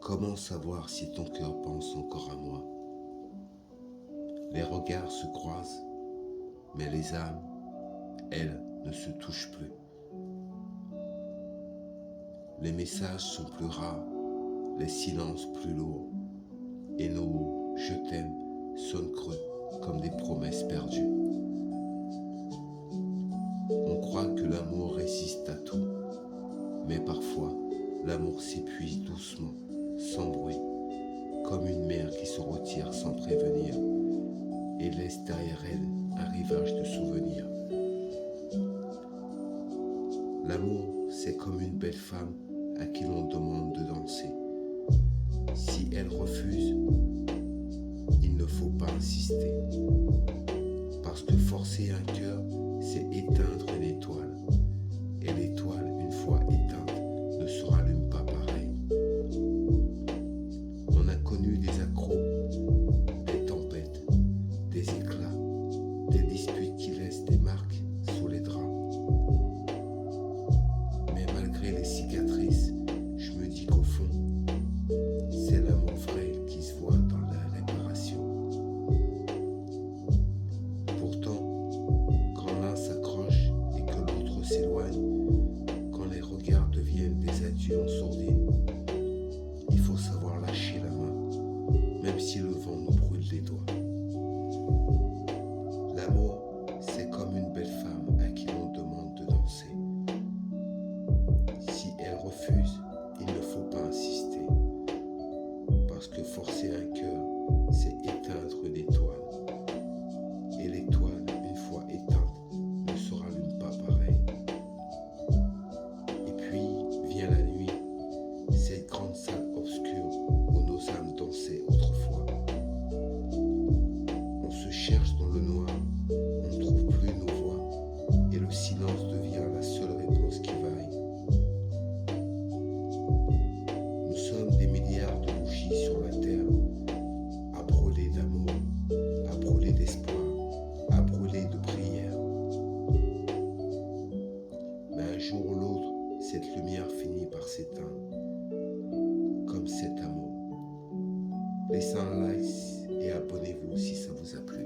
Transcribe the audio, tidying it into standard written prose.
Comment savoir si ton cœur pense encore à moi? Les regards se croisent, mais les âmes, elles, ne se touchent plus. Les messages sont plus rares, les silences plus lourds, et nos « je t'aime » sonnent creux comme des promesses perdues. On croit que l'amour résiste à tout, mais parfois l'amour s'épuise doucement, sans bruit, comme une mer qui se retire sans prévenir et laisse derrière elle un rivage de souvenirs. L'amour, c'est comme une belle femme à qui l'on demande de danser. Si elle refuse, il ne faut pas insister, parce que forcer un cœur, c'est éteindre une étoile, et l'étoile, une fois éteinte, ne se rallume pas pareil. On a connu des accros, des tempêtes, des éclats, des disputes qui laissent des marques sous les draps. Mais malgré les cicatrices, je me dis qu'au fond, c'est l'amour vrai qui se voit dans la réparation. Pourtant, quand l'un s'accroche et que l'autre s'éloigne, quand les regards deviennent des adieux en sourdine, il faut savoir lâcher la main, même si le vent nous brûle les doigts. L'amour, c'est comme une belle femme à qui l'on demande de danser. Si elle refuse, il ne faut pas insister, parce que forcer un cœur, c'est éteindre une étoile. Et l'étoile, une fois éteinte, ne se rallume pas pareil. Et puis vient la nuit, cette grande salle obscure où nos âmes dansaient autrefois. On se cherche dans le noir, on ne trouve plus nos voix, et le silence devient la seule réponse qui vaille. Nous sommes des milliards de bougies sur la terre, à brûler d'amour, à brûler d'espoir, à brûler de prière. Mais un jour ou l'autre, cette lumière finit par s'éteindre, comme cet amour. Laissez un like et abonnez-vous si ça vous a plu.